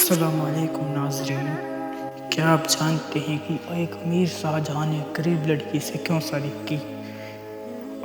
अस्सलाम वालेकुम नाज़रीन। क्या आप जानते हैं कि एक अमीर शाहजहाँ ने गरीब लड़की से क्यों शादी की?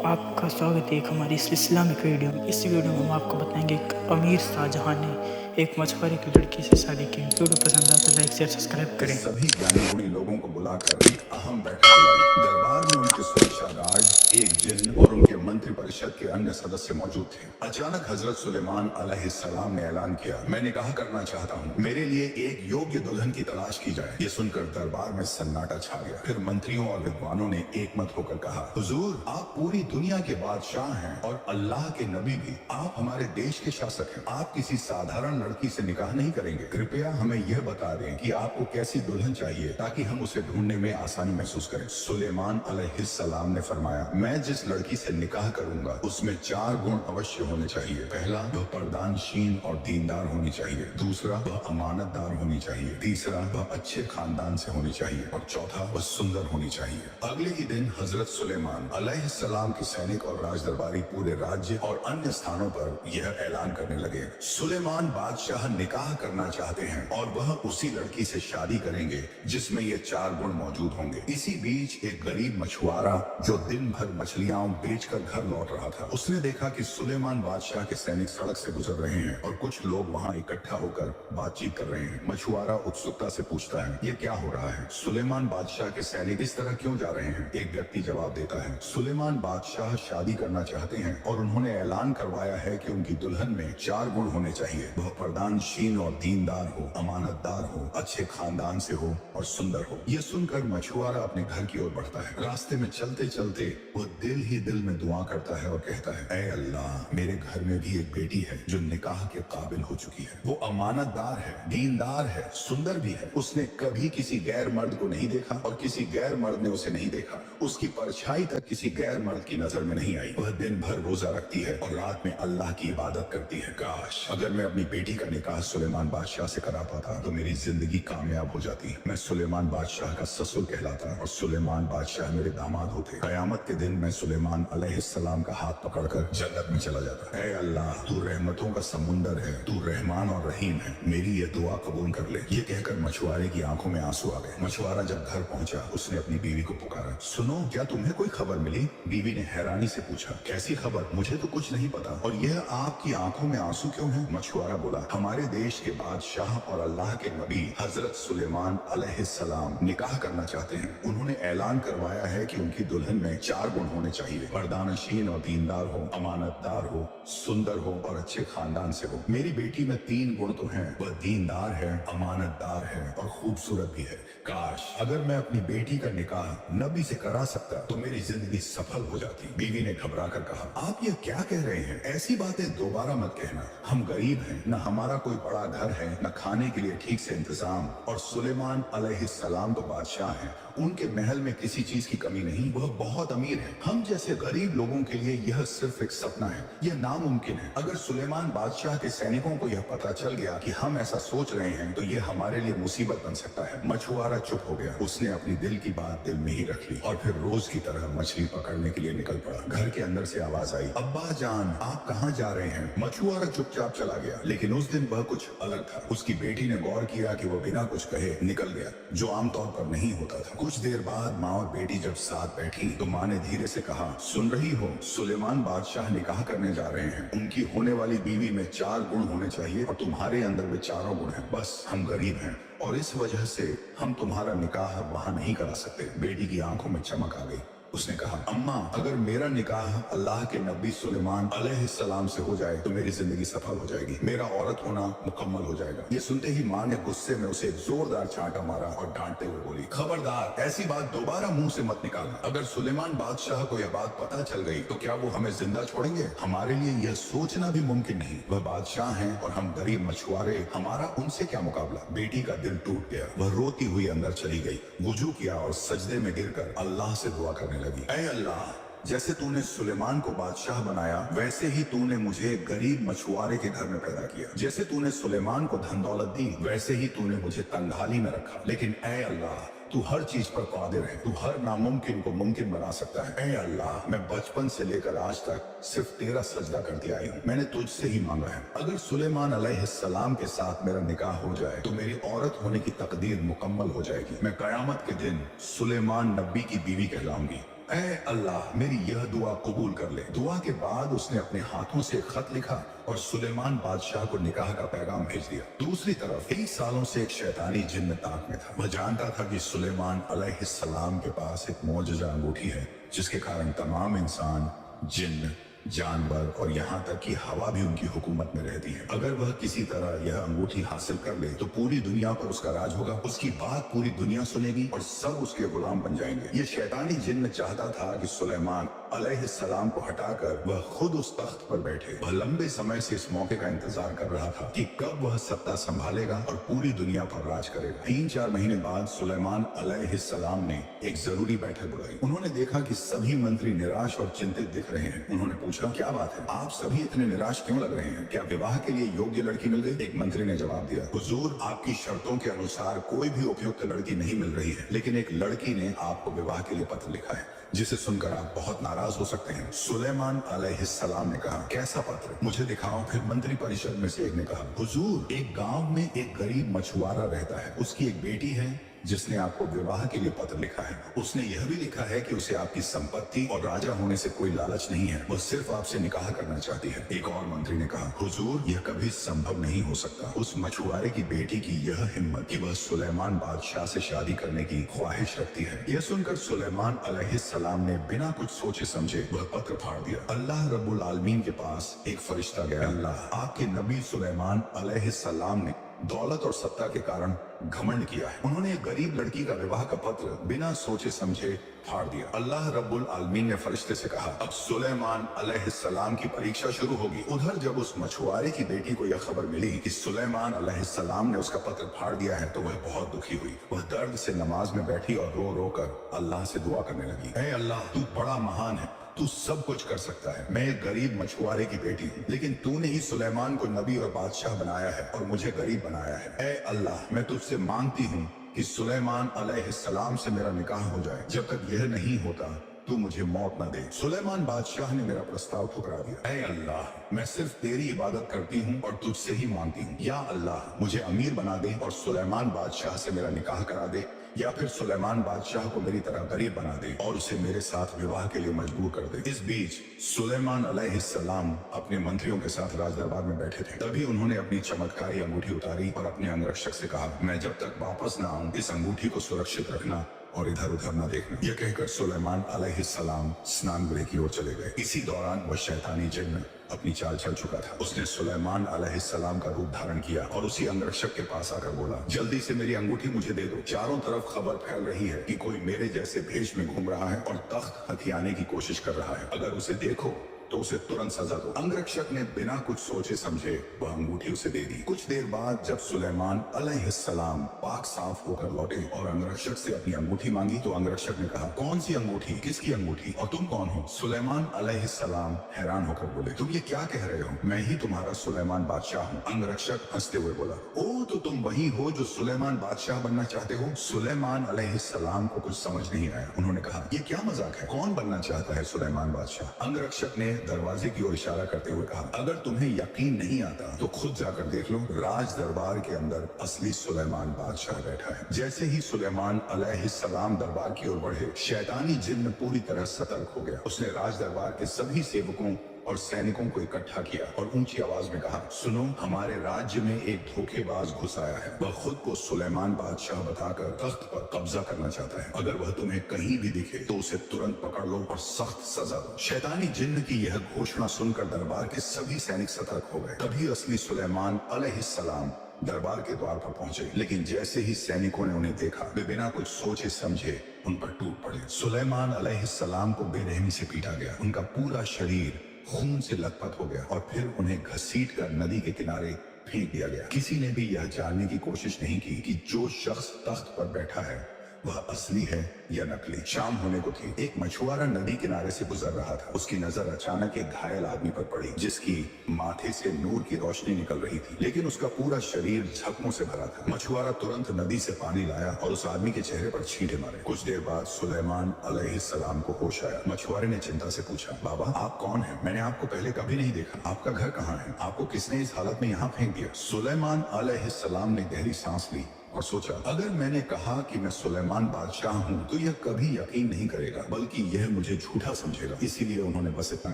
आपका स्वागत है एक हमारी इस इस्लामिक वीडियो में। इस वीडियो में हम आपको बताएंगे एक अमीर शाहजहाँ ने एक मछुआरे की लड़की से शादी की। वीडियो पसंद आए तो लाइक शेयर सब्सक्राइब करें। सभी ज्ञानी गुणी लोगों को बुलाकर एक अहम बैठक बुलाई। दरबार में उनके सुरक्षा गार्ड, एक जिन्न और उनके मंत्री परिषद के अन्य सदस्य मौजूद थे। अचानक हजरत सुलेमान अलैहिस्सलाम ने ऐलान किया, मैं निकाह करना चाहता हूँ, मेरे लिए एक योग्य दुल्हन की तलाश की जाए। ये सुनकर दरबार में सन्नाटा छा गया। फिर मंत्रियों और विद्वानों ने एक मत होकर कहा, हुजूर, आप पूरी दुनिया के बादशाह हैं और अल्लाह के नबी भी। आप हमारे देश के शासक हैं। आप किसी साधारण लड़की से निकाह नहीं करेंगे। कृपया हमें यह बता दें कि आपको कैसी दुल्हन चाहिए ताकि हम उसे ढूंढने में आसानी महसूस करें। सुलेमान अलैहिस्सलाम ने फरमाया, मैं जिस लड़की से निकाह करूंगा उसमें 4 गुण अवश्य होने चाहिए। पहला, वह पर्दानशीन और दीनदार होनी चाहिए। दूसरा, वह अमानतदार होनी चाहिए। तीसरा, वह अच्छे खानदान से होनी चाहिए। और चौथा, वह सुंदर होनी चाहिए। अगले ही दिन हजरत सुलेमान अलैहिस्सलाम के सैनिक और राजदरबारी पूरे राज्य और अन्य स्थानों पर यह ऐलान करने लगे, सुलेमान बादशाह निकाह करना चाहते हैं और वह उसी लड़की से शादी करेंगे जिसमें ये 4 गुण मौजूद होंगे। इसी बीच एक गरीब मछुआरा जो दिन भर मछलियां बेचकर घर लौट रहा था, उसने देखा कि सुलेमान बादशाह के सैनिक सड़क से गुजर रहे हैं और कुछ लोग वहां इकट्ठा होकर बातचीत कर रहे हैं। मछुआरा उत्सुकता से पूछता है, ये क्या हो रहा है? सुलेमान बादशाह के सैनिक इस तरह क्यों जा रहे हैं? एक व्यक्ति जवाब देता है, सुलेमान बादशाह शादी करना चाहते हैं और उन्होंने ऐलान करवाया है कि उनकी दुल्हन में 4 गुण होने चाहिए। वह पर्दानशीन और दीनदार हो, अमानतदार हो, अच्छे खानदान से हो और सुंदर हो। यह सुनकर मछुआरा अपने घर की ओर बढ़ता है। रास्ते में चलते चलते वो दिल ही दिल में दुआ करता है और कहता है, ऐ अल्लाह, मेरे घर में भी एक बेटी है जो निकाह के काबिल हो चुकी है। वो अमानतदार है, दीनदार है, सुंदर भी है। उसने कभी किसी गैर मर्द को नहीं देखा और किसी गैर मर्द ने उसे नहीं देखा। उसकी परछाई तक किसी गैर मर्द की नजर में नहीं आई। वह दिन भर रोजा रखती है और रात में अल्लाह की इबादत करती है। काश अगर मैं अपनी बेटी का निकाह सुलेमान बादशाह से करा पाता तो मेरी जिंदगी कामयाब हो जाती। मैं सुलेमान बादशाह का ससुर कहलाता और सुलेमान बादशाह मेरे दामाद होते। कयामत के दिन मैं सुलेमान अलैहिस्सलाम का हाथ पकड़कर जन्नत में चला जाता। ऐ अल्लाह, तू रहमतों का समुंदर है, तू रहमान और रहीम है, मेरी ये दुआ कबूल कर ले। ये कहकर मछुआरे की आंखों में आंसू आ गए। मछुआरा जब घर पहुंचा उसने अपनी बीवी को पुकारा, सुनो, क्या तुम्हें कोई खबर मिली? बीवी ने हैरानी से पूछा, कैसी खबर? मुझे तो कुछ नहीं पता। और यह आपकी आंखों में आंसू क्यों है? मछुआरा बोला, हमारे देश के बादशाह और अल्लाह के नबी हजरत सुलेमान अलैहिस्सलाम निकाह करना चाहते हैं। उन्होंने ऐलान करवाया है कि उनकी दुल्हन में 4 गुण होने चाहिए। पर्दानशीन और दीनदार हो, अमानतदार हो, सुंदर हो और अच्छे खानदान से हो। मेरी बेटी में 3 गुण तो हैं। वह दीनदार है, अमानतदार है और खूबसूरत भी है। काश अगर मैं अपनी बेटी का निकाह नबी से करा सकता तो मेरी जिंदगी सफल हो जाती। बीवी ने घबरा कर कहा, आप ये क्या कह रहे हैं? ऐसी बातें दोबारा मत कहना। हम गरीब हैं, न हमारा कोई बड़ा घर है, न खाने के लिए ठीक से इंतजाम। और सुलेमान अलैहिस्सलाम तो बादशाह हैं, उनके महल में किसी चीज की कमी नहीं। वह बहुत अमीर है। हम जैसे गरीब लोगों के लिए यह सिर्फ एक सपना है, यह नामुमकिन है। अगर सुलेमान बादशाह के सैनिकों को यह पता चल गया कि हम ऐसा सोच रहे हैं तो यह हमारे लिए मुसीबत बन सकता है। मछुआरा चुप हो गया। उसने अपनी दिल की बात दिल में ही रख ली और फिर रोज की तरह मछली पकड़ने के लिए निकल पड़ा। घर के अंदर से आवाज आई, अब्बा जान, आप कहाँ जा रहे हैं? मछुआरा चुपचाप चला गया, लेकिन उस दिन वह कुछ अलग था। उसकी बेटी ने गौर किया कि वह बिना कुछ कहे निकल गया, जो आमतौर पर नहीं होता था। कुछ देर बाद माँ और बेटी जब साथ बैठी तो माँ ने धीरे से कहा, सुन रही हो, सुलेमान बादशाह निकाह करने जा रहे हैं। उनकी होने वाली बीवी में 4 गुण होने चाहिए और तुम्हारे अंदर वे चारों गुण हैं। बस हम गरीब हैं और इस वजह से हम तुम्हारा निकाह वहां नहीं करा सकते। बेटी की आंखों में चमक आ गई। उसने कहा, अम्मा, अगर मेरा निकाह अल्लाह के नबी सुलेमान अलैहिस्सलाम से हो जाए तो मेरी जिंदगी सफल हो जाएगी, मेरा औरत होना मुकम्मल हो जाएगा। ये सुनते ही माँ ने गुस्से में उसे जोरदार चांटा मारा और डांटते हुए बोली, खबरदार, ऐसी बात दोबारा मुंह से मत निकालना। अगर सुलेमान बादशाह को यह बात पता चल गई तो क्या वो हमें जिंदा छोड़ेंगे? हमारे लिए यह सोचना भी मुमकिन नहीं। वह बादशाह हैं और हम गरीब मछुआरे, हमारा उनसे क्या मुकाबला? बेटी का दिल टूट गया। वह रोती हुई अंदर चली गई, वुजू किया और सजदे में गिरकर अल्लाह से दुआ करने लगी, ऐ अल्लाह, जैसे तूने सुलेमान को बादशाह बनाया वैसे ही तूने मुझे गरीब मछुआरे के घर में पैदा किया। जैसे तूने सुलेमान को धन दौलत दी वैसे ही तूने मुझे तंगहाली में रखा। लेकिन ऐ अल्लाह, तू हर चीज पर कादिर है, तू हर नामुमकिन को मुमकिन बना सकता है। ऐ अल्लाह, मैं बचपन से लेकर आज तक सिर्फ तेरा सजदा करती आई हूँ, मैंने तुझसे ही मांगा है। अगर सुलेमान अलैहिस्सलाम के साथ मेरा निकाह हो जाए तो मेरी औरत होने की तकदीर मुकम्मल हो जाएगी, मैं कयामत के दिन सुलेमान नबी की बीवी कहलाऊंगी। ऐ अल्लाह, मेरी यह दुआ कबूल कर ले। दुआ के बाद उसने अपने हाथों से एक खत लिखा और सुलेमान बादशाह को निकाह का पैगाम भेज दिया। दूसरी तरफ कई सालों से एक शैतानी जिन्न ताक में था। वह जानता था कि सुलेमान अलैहिस्सलाम के पास एक मौजूदा अंगूठी है जिसके कारण तमाम इंसान, जिन्न, जानवर और यहाँ तक कि हवा भी उनकी हुकूमत में रहती है। अगर वह किसी तरह यह अंगूठी हासिल कर ले तो पूरी दुनिया पर उसका राज होगा, उसकी बात पूरी दुनिया सुनेगी और सब उसके गुलाम बन जाएंगे। ये शैतानी जिन्न चाहता था कि सुलेमान अलैहिस्सलाम को हटाकर वह खुद उस तख्त पर बैठे। वह लंबे समय से इस मौके का इंतजार कर रहा था कि कब वह सत्ता संभालेगा और पूरी दुनिया पर राज करेगा। 3-4 महीने बाद सुलेमान अलैहिस्सलाम ने एक जरूरी बैठक बुलाई। उन्होंने देखा कि सभी मंत्री निराश और चिंतित दिख रहे हैं। उन्होंने पूछा, क्या बात है, आप सभी इतने निराश क्यों लग रहे हैं? क्या विवाह के लिए योग्य लड़की मिल गई? एक मंत्री ने जवाब दिया, हुजूर, आपकी शर्तों के अनुसार कोई भी उपयुक्त लड़की नहीं मिल रही है, लेकिन एक लड़की ने आपको विवाह के लिए पत्र लिखा है जिसे सुनकर आप बहुत नाराज हो सकते हैं। सुलेमान अलैहिस्सलाम ने कहा, कैसा पत्र, मुझे दिखाओ। फिर मंत्री परिषद में से एक ने कहा, हुजूर, एक गांव में एक गरीब मछुआरा रहता है, उसकी एक बेटी है जिसने आपको विवाह के लिए पत्र लिखा है। उसने यह भी लिखा है कि उसे आपकी संपत्ति और राजा होने से कोई लालच नहीं है, वह सिर्फ आपसे निकाह करना चाहती है। एक और मंत्री ने कहा, हुजूर, यह कभी संभव नहीं हो सकता। उस मछुआरे की बेटी की यह हिम्मत कि वह सुलेमान बादशाह से शादी करने की ख्वाहिश रखती है। यह सुनकर सुलेमान अलैहिस्सलाम ने बिना कुछ सोचे समझे वह पत्र फाड़ दिया। अल्लाह रब्बुल आलमीन के पास एक फरिश्ता गया, अल्लाह, आपके नबी सुलेमान अलैहिस्सलाम ने दौलत और सत्ता के कारण घमंड किया है। उन्होंने एक गरीब लड़की का विवाह का पत्र बिना सोचे समझे फाड़ दिया। अल्लाह रब्बुल आलमीन ने फरिश्ते से कहा, अब सुलेमान अलैहिस्सलाम की परीक्षा शुरू होगी। उधर जब उस मछुआरे की बेटी को यह खबर मिली कि सुलेमान अलैहिस्सलाम ने उसका पत्र फाड़ दिया है तो वह बहुत दुखी हुई। वह दर्द से नमाज में बैठी और रो रो कर अल्लाह से दुआ करने लगी, ऐ अल्लाह, तू बड़ा महान है, तू सब कुछ कर सकता है। मैं एक गरीब मछुआरे की बेटी हूँ, लेकिन तूने ही सुलेमान को नबी और बादशाह बनाया है और मुझे गरीब बनाया है। ऐ अल्लाह, मैं तुझसे मांगती हूँ कि सुलेमान अलैहिस्सलाम से मेरा निकाह हो जाए। जब तक यह नहीं होता तू मुझे मौत न दे। सुलेमान बादशाह ने मेरा प्रस्ताव ठुकरा दिया। ऐ अल्लाह, मैं सिर्फ तेरी इबादत करती हूँ और तुझसे ही मांगती हूँ। या अल्लाह, मुझे अमीर बना दे और सुलेमान बादशाह से मेरा निकाह करा दे, या फिर सुलेमान बादशाह को मेरी तरह गरीब बना दे और उसे मेरे साथ विवाह के लिए मजबूर कर दे। इस बीच सुलेमान अलैहिस्सलाम अपने मंत्रियों के साथ राज दरबार में बैठे थे। तभी उन्होंने अपनी चमत्कारी अंगूठी उतारी और अपने अंगरक्षक से कहा, मैं जब तक वापस न आऊं इस अंगूठी को सुरक्षित रखना और इधर उधर न देखना। यह कहकर सुलेमान अलैहिस्सलाम स्नान गृह की ओर चले गए। इसी दौरान वह शैतानी जिन्न अपनी चाल चल चुका था। उसने सुलेमान अलैहिस्सलाम का रूप धारण किया और उसी अंगरक्षक के पास आकर बोला, जल्दी से मेरी अंगूठी मुझे दे दो। चारों तरफ खबर फैल रही है कि कोई मेरे जैसे भेष में घूम रहा है और तख्त हथियाने की कोशिश कर रहा है। अगर उसे देखो तो उसे तुरंत सजा दो। अंगरक्षक ने बिना कुछ सोचे समझे वह अंगूठी उसे दे दी। कुछ देर बाद जब सुलेमान अलैहिस्सलाम पाक साफ होकर लौटे और अंगरक्षक से अपनी अंगूठी मांगी तो अंगरक्षक ने कहा, कौन सी अंगूठी, किसकी अंगूठी और तुम कौन हो? सुलेमान अलैहिस्सलाम हैरान होकर बोले, तुम ये क्या कह रहे हो? मैं ही तुम्हारा सुलेमान बादशाह हूँ। अंगरक्षक हंसते हुए बोला, ओ तो तुम वही हो जो सुलेमान बादशाह बनना चाहते हो? सुलेमान अलैहिस्सलाम को कुछ समझ नहीं आया। उन्होंने कहा, ये क्या मजाक है, कौन बनना चाहता है सुलेमान बादशाह? अंगरक्षक ने दरवाजे की ओर इशारा करते हुए कहा, अगर तुम्हें यकीन नहीं आता तो खुद जाकर देख लो, राज दरबार के अंदर असली सुलेमान बादशाह बैठा है। जैसे ही सुलेमान अलैहिस्सलाम दरबार की ओर बढ़े, शैतानी जिन्न पूरी तरह सतर्क हो गया। उसने राज दरबार के सभी सेवकों और सैनिकों को इकट्ठा किया और ऊंची आवाज में कहा, सुनो, हमारे राज्य में एक धोखेबाज घुस आया है। वह खुद को सुलेमान बादशाह बताकर तख्त पर कब्जा करना चाहता है। अगर वह तुम्हें कहीं भी दिखे तो उसे तुरंत पकड़ लो और सख्त सजा दो। शैतानी जिन्न की यह घोषणा सुनकर दरबार के सभी सैनिक सतर्क हो गए। तभी असली सुलेमान अलैहिस्सलाम दरबार के द्वार पर पहुंचे, लेकिन जैसे ही सैनिकों ने उन्हें देखा वे बिना कुछ सोचे समझे उन पर टूट पड़े। सुलेमान अलैहिस्सलाम को बेरहमी से पीटा गया। उनका पूरा शरीर खून से लथपथ हो गया और फिर उन्हें घसीटकर नदी के किनारे फेंक दिया गया। किसी ने भी यह जानने की कोशिश नहीं की कि जो शख्स तख्त पर बैठा है वह असली है या नकली। शाम होने को थी। एक मछुआरा नदी किनारे से गुजर रहा था। उसकी नजर अचानक एक घायल आदमी पर पड़ी, जिसकी माथे से नूर की रोशनी निकल रही थी, लेकिन उसका पूरा शरीर जख्मों से भरा था। मछुआरा तुरंत नदी से पानी लाया और उस आदमी के चेहरे पर छींटे मारे। कुछ देर बाद सुलेमान अलैहिस्सलाम को होश आया। मछुआरे ने चिंता से पूछा, बाबा आप कौन हैं? मैंने आपको पहले कभी नहीं देखा। आपका घर कहाँ है? आपको किसने इस हालत में यहाँ फेंक दिया? सुलेमान अलैहिस्सलाम ने गहरी सांस ली और सोचा, अगर मैंने कहा कि मैं सुलेमान बादशाह हूँ तो यह कभी यकीन नहीं करेगा, बल्कि यह मुझे झूठा समझेगा। इसीलिए उन्होंने बस इतना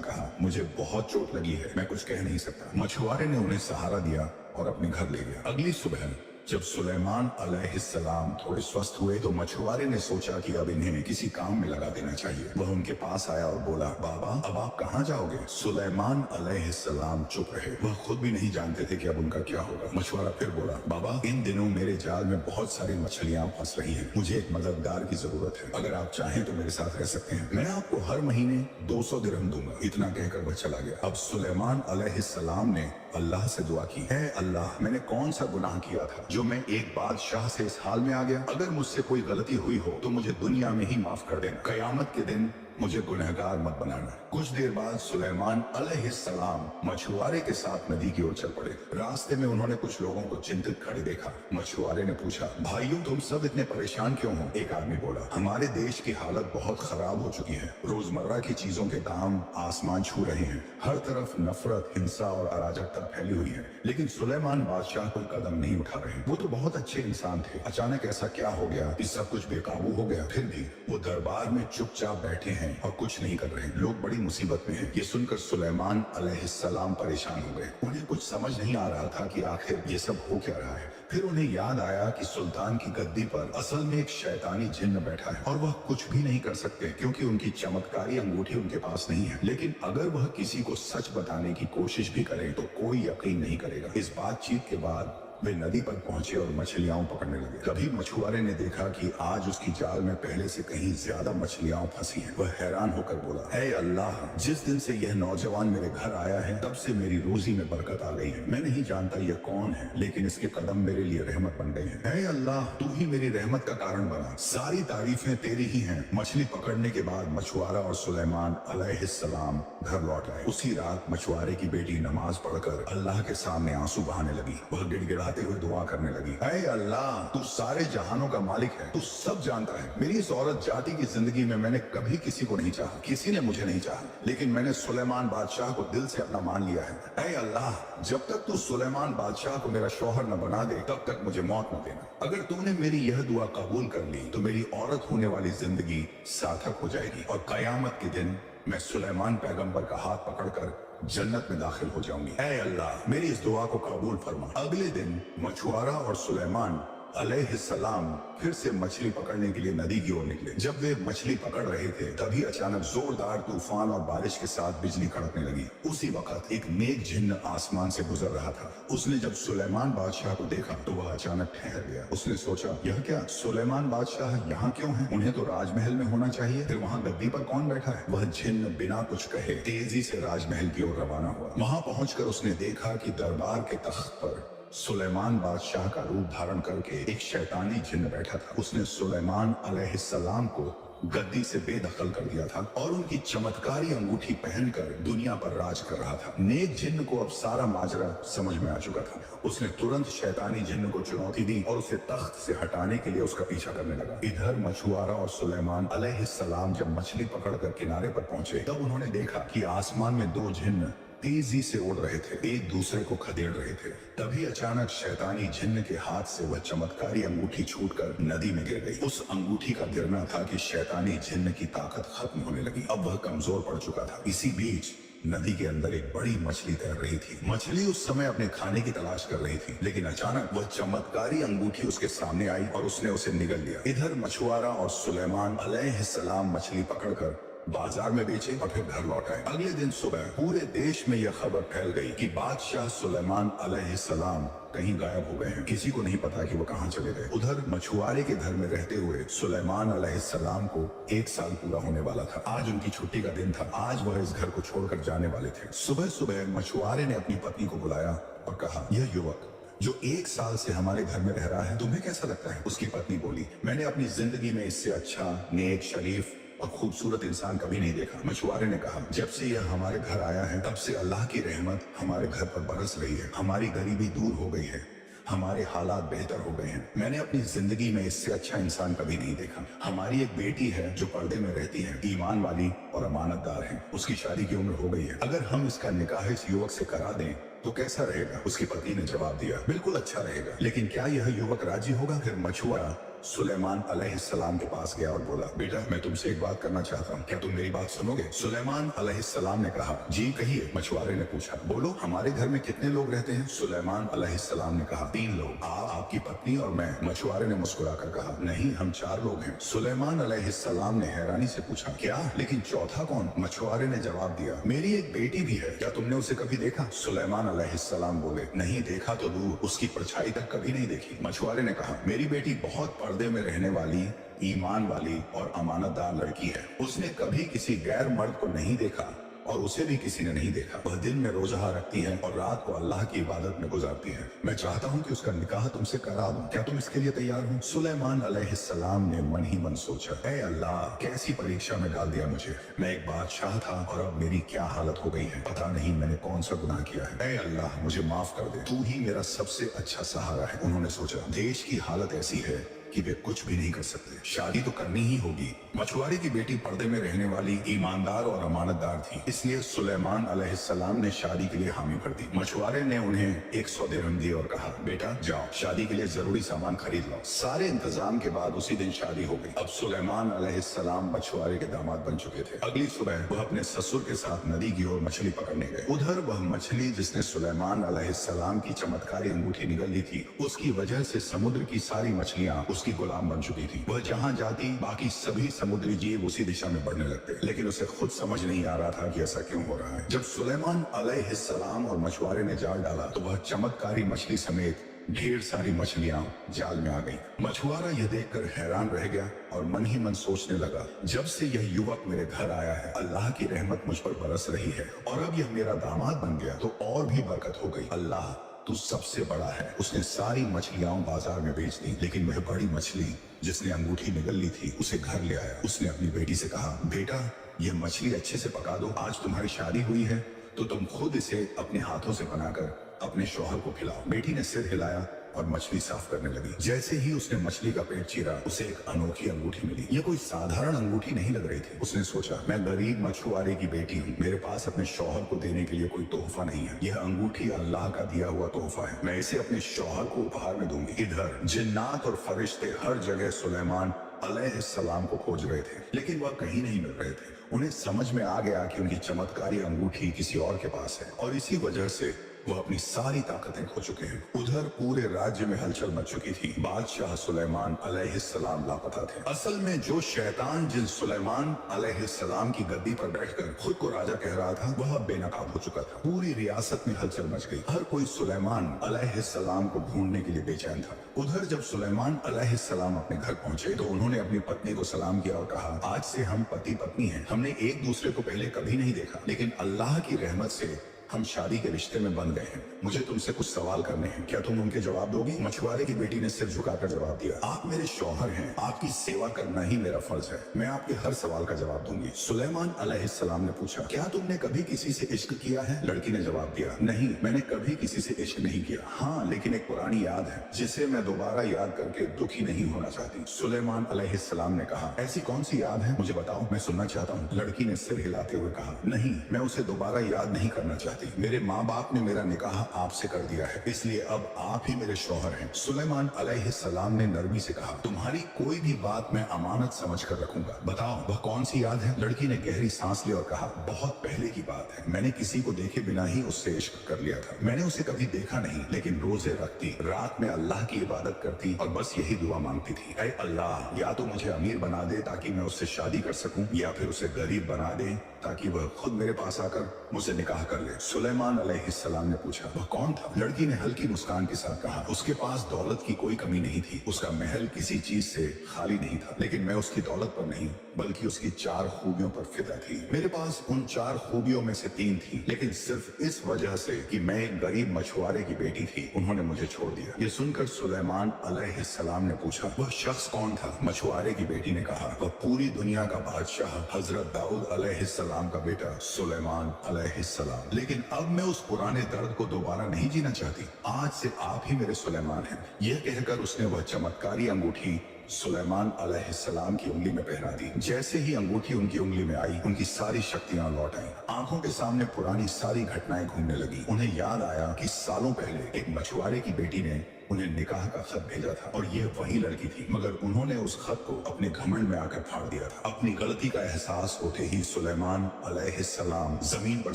कहा, मुझे बहुत चोट लगी है, मैं कुछ कह नहीं सकता। मछुआरे ने उन्हें सहारा दिया और अपने घर ले गया। अगली सुबह जब सुलेमान अलैहिस्सलाम थोड़े स्वस्थ हुए तो मछुआरे ने सोचा कि अब इन्हें किसी काम में लगा देना चाहिए। वह उनके पास आया और बोला, बाबा अब आप कहाँ जाओगे? सुलेमान अलैहिस्सलाम चुप रहे। वह खुद भी नहीं जानते थे कि अब उनका क्या होगा। मछुआरा फिर बोला, बाबा इन दिनों मेरे जाल में बहुत सारी मछलियाँ फंस रही हैं। मुझे एक मददगार की जरूरत है। अगर आप चाहें तो मेरे साथ रह सकते हैं। मैं आपको हर महीने 200 दिरहम दूंगा। इतना कहकर वह चला गया। अब सुलेमान अलैहिस्सलाम ने अल्लाह से दुआ की, है अल्लाह, मैंने कौन सा गुनाह किया था जो मैं एक बादशाह से इस हाल में आ गया? अगर मुझसे कोई गलती हुई हो तो मुझे दुनिया में ही माफ कर देना। कयामत के दिन मुझे गुनहगार मत बनाना। कुछ देर बाद सुलेमान अलैहिस्सलाम मछुआरे के साथ नदी की ओर चल पड़े। रास्ते में उन्होंने कुछ लोगों को चिंतित खड़े देखा। मछुआरे ने पूछा, भाइयों तुम सब इतने परेशान क्यों हो? एक आदमी बोला, हमारे देश की हालत बहुत खराब हो चुकी है। रोजमर्रा की चीजों के दाम आसमान छू रहे हैं। हर तरफ नफरत, हिंसा और अराजकता फैली हुई है, लेकिन सुलेमान बादशाह कोई कदम नहीं उठा रहे। वो तो बहुत अच्छे इंसान थे, अचानक ऐसा क्या हो गया कि सब कुछ बेकाबू हो गया? फिर भी वो दरबार में चुपचाप बैठे हैं और कुछ नहीं कर रहे। लोग बड़ी मुसीबत में हैं। ये सुनकर सुलेमान अलैहिस्सलाम परेशान हो गए। उन्हें कुछ समझ नहीं आ रहा था कि आखिर ये सब हो क्या रहा है। फिर उन्हें याद आया कि सुल्तान की गद्दी पर असल में एक शैतानी जिन्न बैठा है और वह कुछ भी नहीं कर सकते क्योंकि उनकी चमत्कारी अंगूठी उनके पास नहीं है। लेकिन अगर वह किसी को सच बताने की कोशिश भी करे तो कोई यकीन नहीं करेगा। इस बातचीत के बाद वे नदी पर पहुंचे और मछलियां पकड़ने लगे। तभी मछुआरे ने देखा कि आज उसकी जाल में पहले से कहीं ज्यादा मछलियां फंसी हैं। वह हैरान होकर बोला, ऐ अल्लाह, जिस दिन से यह नौजवान मेरे घर आया है तब से मेरी रोजी में बरकत आ गई है। मैं नहीं जानता यह कौन है, लेकिन इसके कदम मेरे लिए रहमत बन गए हैं। ऐ अल्लाह, तू ही मेरी रहमत का कारण बना। सारी तारीफें तेरी ही हैं। मछली पकड़ने के बाद मछुआरा और सुलेमान अलैहिस्सलाम घर लौट आए। उसी रात मछुआरे की बेटी नमाज पढ़कर अल्लाह के सामने आंसू बहाने लगी। वह गिड़गिड़ा हुए दुआ करने लगी, ऐ अल्लाह, तू सारे जहानों का मालिक है, तू सब जानता है। मेरी इस औरत जाति की जिंदगी में मैंने कभी किसी को नहीं चाहा, किसी ने मुझे नहीं चाहा, लेकिन मैंने सुलेमान बादशाह को दिल से अपना मान लिया है। ऐ अल्लाह, जब तक तू सुलेमान बादशाह को मेरा शौहर न बना दे तब तक मुझे मौत न देना। अगर तूने मेरी यह दुआ कबूल कर ली तो मेरी औरत होने वाली जिंदगी सार्थक हो जाएगी और कयामत के दिन मैं सुलेमान पैगंबर का हाथ पकड़कर जन्नत में दाखिल हो जाऊंगी। ऐ अल्लाह, मेरी इस दुआ को कबूल फरमा। अगले दिन मछुआरा और सुलेमान अलैहिस्सलाम फिर से मछली पकड़ने के लिए नदी की ओर निकले। जब वे मछली पकड़ रहे थे तभी अचानक जोरदार तूफान और बारिश के साथ बिजली कड़कने लगी। उसी वक्त एक नेक जिन्न आसमान से गुजर रहा था। उसने जब सुलेमान बादशाह को देखा तो वह अचानक ठहर गया। उसने सोचा, यह क्या, सुलेमान बादशाह यहाँ क्यों है? उन्हें तो राजमहल में होना चाहिए, फिर वहाँ गद्दी पर कौन बैठा है? वह जिन्न बिना कुछ कहे तेजी से राजमहल की ओर रवाना हुआ। वहाँ पहुंचकर उसने देखा कि दरबार के तख्त पर सुलेमान बादशाह का रूप धारण करके एक शैतानी जिन्न बैठा था। उसने सुलेमान अलैहिस्सलाम को गद्दी से बेदखल कर दिया था और उनकी चमत्कारी अंगूठी पहनकर दुनिया पर राज कर रहा था। नेक जिन्न को अब सारा माजरा समझ में आ चुका था। उसने तुरंत शैतानी जिन्न को चुनौती दी और उसे तख्त से हटाने के लिए उसका पीछा करने लगा। इधर मछुआरा और सुलेमान अलैहिस्सलाम जब मछली पकड़कर किनारे पर पहुंचे तब उन्होंने देखा कि आसमान में दो जिन्न तेजी से उड़ रहे थे, एक दूसरे को खदेड़ रहे थे। तभी अचानक शैतानी जिन्न के हाथ से वह चमत्कारी अंगूठी छूटकर नदी में गिर गई। उस अंगूठी का गिरना था कि शैतानी जिन्न की ताकत खत्म होने लगी। अब वह कमजोर पड़ चुका था। इसी बीच नदी के अंदर एक बड़ी मछली तैर रही थी। मछली उस समय अपने खाने की तलाश कर रही थी, लेकिन अचानक वह चमत्कारी अंगूठी उसके सामने आई और उसने उसे निगल लिया। इधर मछुआरा और सुलेमान अलैहिस्सलाम मछली पकड़कर बाजार में बेचे और फिर घर लौट आए। अगले दिन सुबह पूरे देश में यह खबर फैल गई कि बादशाह सुलेमान अलैहिस्सलाम कहीं गायब हो गए हैं। किसी को नहीं पता कि वो कहाँ चले गए। उधर मछुआरे के घर में रहते हुए सुलेमान अलैहिस्सलाम को 1 साल पूरा होने वाला था। आज उनकी छुट्टी का दिन था। आज वह इस घर को छोड़कर जाने वाले थे। सुबह सुबह मछुआरे ने अपनी पत्नी को बुलाया और कहा, यह युवक जो 1 साल से हमारे घर में रह रहा है, तुम्हें कैसा लगता है? उसकी पत्नी बोली, मैंने अपनी जिंदगी में इससे अच्छा, नेक, शरीफ और खूबसूरत इंसान कभी नहीं देखा। मछुआरे ने कहा, जब से यह हमारे घर आया है तब से अल्लाह की रहमत हमारे घर पर बरस रही है। हमारी गरीबी दूर हो गई है, हमारे हालात बेहतर हो गए हैं। मैंने अपनी जिंदगी में इससे अच्छा इंसान कभी नहीं देखा। हमारी एक बेटी है जो पर्दे में रहती है, ईमान वाली और अमानतदार है। उसकी शादी की उम्र हो गई है। अगर हम इसका निकाह इस युवक से करा दें तो कैसा रहेगा? उसकी पत्नी ने जवाब दिया, बिल्कुल अच्छा रहेगा, लेकिन क्या यह युवक राजी होगा? फिर मछुआरा सुलेमान अलैहिस्सलाम के पास गया और बोला, बेटा मैं तुमसे एक बात करना चाहता हूँ, क्या तुम मेरी बात सुनोगे? सुलेमान अलैहिस्सलाम ने कहा, जी कहिए। मछुआरे ने पूछा, बोलो हमारे घर में कितने लोग रहते हैं? सुलेमान अलैहिस्सलाम ने कहा, 3 लोग, आप, आपकी पत्नी और मैं। मछुआरे ने मुस्कुराकर कहा, नहीं हम 4 लोग हैं। सुलेमान अलैहिस्सलाम ने हैरानी से पूछा, क्या, लेकिन चौथा कौन? मछुआरे ने जवाब दिया, मेरी एक बेटी भी है, क्या तुमने उसे कभी देखा? सुलेमान अलैहिस्सलाम बोले, नहीं देखा तो दूर, उसकी परछाई तक कभी नहीं देखी। मछुआरे ने कहा, मेरी बेटी बहुत पर्दे में रहने वाली, ईमान वाली और अमानतदार लड़की है। उसने कभी किसी गैर मर्द को नहीं देखा और उसे भी किसी ने नहीं देखा। वह दिन में रोजा रखती है और रात को अल्लाह की इबादत में गुजारती है। मैं चाहता हूँ कि उसका निकाह तुमसे करा दूं, क्या तुम इसके लिए तैयार हो? सुलेमान अलैहिस्सलाम ने मन ही मन सोचा, ऐ अल्लाह, कैसी परीक्षा में डाल दिया मुझे। मैं एक बादशाह था और अब मेरी क्या हालत हो गई है। पता नहीं मैंने कौन सा गुनाह किया है। ऐ अल्लाह, मुझे माफ कर दे, तू ही मेरा सबसे अच्छा सहारा है। उन्होंने सोचा, देश की हालत ऐसी है कि वे कुछ भी नहीं कर सकते, शादी तो करनी ही होगी। मछुआरे की बेटी पर्दे में रहने वाली, ईमानदार और अमानतदार थी, इसलिए सुलेमान अलैहिस्सलाम ने शादी के लिए हामी भर दी। मछुआरे ने उन्हें 100 दिरहम दिए और कहा, बेटा जाओ, शादी के लिए जरूरी सामान खरीद लो। सारे इंतजाम के बाद उसी दिन शादी हो गई। अब सुलेमान अलैहिस्सलाम मछुआरे के दामाद बन चुके थे। अगली सुबह वह अपने ससुर के साथ नदी की ओर मछली पकड़ने गए। उधर वह मछली जिसने सुलेमान अलैहिस्सलाम की चमत्कारी अंगूठी निगल ली थी, उसकी वजह से समुद्र की सारी मछलियां उसकी गुलाम बन चुकी थी। वह जहां जाती बाकी सभी समुद्री जीव उसी दिशा में बढ़ने लगते, लेकिन उसे खुद समझ नहीं आ रहा था कि ऐसा क्यों हो रहा है। जब सुलेमान अलैहिस्सलाम और मछुआरे ने जाल डाला तो वह चमत्कारी मछली समेत ढेर सारी मछलियां जाल में आ गईं। मछुआरा यह देखकर हैरान रह गया और मन ही मन सोचने लगा, जब से यह युवक मेरे घर आया है अल्लाह की रहमत मुझ पर बरस रही है और अब यह मेरा दामाद बन गया तो और भी बरकत हो गई। अल्लाह तू सबसे बड़ा है। उसने सारी मछलियां बाजार में बेच दी, लेकिन वह बड़ी मछली जिसने अंगूठी निगल ली थी उसे घर ले आया। उसने अपनी बेटी से कहा, बेटा यह मछली अच्छे से पका दो, आज तुम्हारी शादी हुई है तो तुम खुद इसे अपने हाथों से बनाकर अपने शौहर को खिलाओ। बेटी ने सिर हिलाया और मछली साफ करने लगी। जैसे ही उसने मछली का पेट चीरा, उसे एक अनोखी अंगूठी मिली। यह कोई साधारण अंगूठी नहीं लग रही थी। उसने सोचा, मैं गरीब मछुआरे की बेटी हूँ, मेरे पास अपने शौहर को देने के लिए कोई तोहफा नहीं है। यह अंगूठी अल्लाह का दिया हुआ तोहफा है, मैं इसे अपने शौहर को उपहार में दूंगी। इधर जिन्नात और फरिश्ते हर जगह सुलेमान अलैहिस्सलाम को खोज रहे थे, लेकिन वह कहीं नहीं मिल रहे थे। उन्हें समझ में आ गया कि उनकी चमत्कारी अंगूठी किसी और के पास है और इसी वजह से वह अपनी सारी ताकतें खो चुके हैं। उधर पूरे राज्य में हलचल मच चुकी थी। बादशाह सुलेमान अलैहिस्सलाम लापता थे। असल में जो शैतान जिन सुलेमान अलैहिस्सलाम की गद्दी पर बैठकर खुद को राजा कह रहा था, वह बेनकाब हो चुका था। पूरी रियासत में हलचल मच गई। हर कोई सुलेमान अलैहिस्सलाम को ढूंढने के लिए बेचैन था। उधर जब सुलेमान अलैहिस्सलाम अपने घर पहुंचे तो उन्होंने अपनी पत्नी को सलाम किया और कहा, आज से हम पति पत्नी हैं। हमने एक दूसरे को पहले कभी नहीं देखा, लेकिन अल्लाह की रहमत से हम शादी के रिश्ते में बन गए हैं। मुझे तुमसे कुछ सवाल करने हैं, क्या तुम उनके जवाब दोगी? मछुआरे की बेटी ने सिर झुकाकर जवाब दिया, आप मेरे शौहर हैं, आपकी सेवा करना ही मेरा फर्ज है, मैं आपके हर सवाल का जवाब दूंगी। सुलेमान अलैहिस्सलाम ने पूछा, क्या तुमने कभी किसी से इश्क किया है? लड़की ने जवाब दिया, नहीं, मैंने कभी किसी से इश्क नहीं किया। हाँ, लेकिन एक पुरानी याद है जिसे मैं दोबारा याद करके दुखी नहीं होना चाहती। सुलेमान अलैहिस्सलाम ने कहा, ऐसी कौन सी याद है, मुझे बताओ, मैं सुनना चाहता हूँ। लड़की ने सिर हिलाते हुए कहा, नहीं, मैं उसे दोबारा याद नहीं करना चाहती। मेरे माँ बाप ने मेरा निकाह आपसे कर दिया है, इसलिए अब आप ही मेरे शौहर हैं। सुलेमान अलैहिस्सलाम ने नरमी से कहा, तुम्हारी कोई भी बात मैं अमानत समझ कर रखूंगा, बताओ वह कौन सी याद है? लड़की ने गहरी सांस ली और कहा, बहुत पहले की बात है, मैंने किसी को देखे बिना ही उससे इश्क कर लिया था। मैंने उसे कभी देखा नहीं, लेकिन रोजे रखती, रात में अल्लाह की इबादत करती और बस यही दुआ मांगती थी, ऐ अल्लाह, या तो मुझे अमीर बना दे ताकि मैं उससे शादी कर सकूं, या फिर उसे गरीब बना दे ताकि वह खुद मेरे पास आकर मुझसे निकाह कर ले। सुलेमान अलैहिस्सलाम ने पूछा वह कौन था? लड़की ने हल्की मुस्कान के साथ कहा उसके पास दौलत की कोई कमी नहीं थी, उसका महल किसी चीज से खाली नहीं था, लेकिन मैं उसकी दौलत पर नहीं बल्कि उसकी 4 खूबियों पर फिदा थी। मेरे पास उन 4 खूबियों में से 3 थी, लेकिन सिर्फ इस वजह से कि मैं एक गरीब मछुआरे की बेटी थी उन्होंने मुझे छोड़ दिया। ये सुनकर सुलेमान अलैहिस्सलाम ने पूछा वह शख्स कौन था? मछुआरे की बेटी ने कहा वह पूरी दुनिया का बादशाह हजरत दाऊद अलैहिस्सलाम का बेटा सुलेमान अलैहिस्सलाम। लेकिन अब मैं उस पुराने दर्द को दोबारा नहीं जीना चाहती। आज से आप ही मेरे सुलेमान हैं। यह कहकर उसने वह चमत्कारी अंगूठी सुलेमान अलैहिस्सलाम की उंगली में पहना दी। जैसे ही अंगूठी उनकी उंगली में आई उनकी सारी शक्तियां लौट आईं। आंखों के सामने पुरानी सारी घटनाएं घूमने लगी। उन्हें याद आया कि सालों पहले एक मछुआरे की बेटी ने उन्हें निकाह का खत भेजा था और यह वही लड़की थी, मगर उन्होंने उस खत को अपने घमंड में आकर फाड़ दिया था। अपनी गलती का एहसास होते ही सुलेमान अलैहिस्सलाम जमीन पर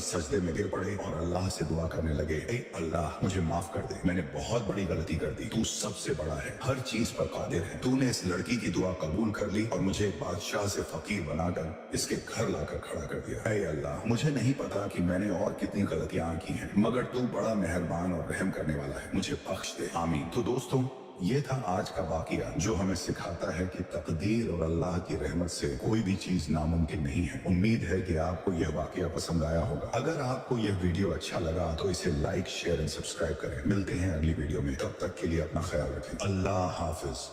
सजदे में गिर पड़े और अल्लाह से दुआ करने लगे, ऐ अल्लाह मुझे माफ कर दे, मैंने बहुत बड़ी गलती कर दी, तू सबसे बड़ा है, हर चीज पर कादिर है, तूने इस लड़की की दुआ कबूल कर ली और मुझे एक बादशाह से फकीर बनाकर इसके घर लाकर खड़ा कर दिया। ऐ अल्लाह मुझे नहीं पता कि मैंने और कितनी गलतियां की हैं, मगर तू बड़ा मेहरबान और रहम करने वाला है, मुझे बख्श दे, आमीन। तो दोस्तों ये था आज का वाकया जो हमें सिखाता है कि तकदीर और अल्लाह की रहमत से कोई भी चीज नामुमकिन नहीं है। उम्मीद है कि आपको यह वाकया पसंद आया होगा। अगर आपको यह वीडियो अच्छा लगा तो इसे लाइक शेयर एंड सब्सक्राइब करें। मिलते हैं अगली वीडियो में, तब तक के लिए अपना ख्याल रखें। अल्लाह हाफिज।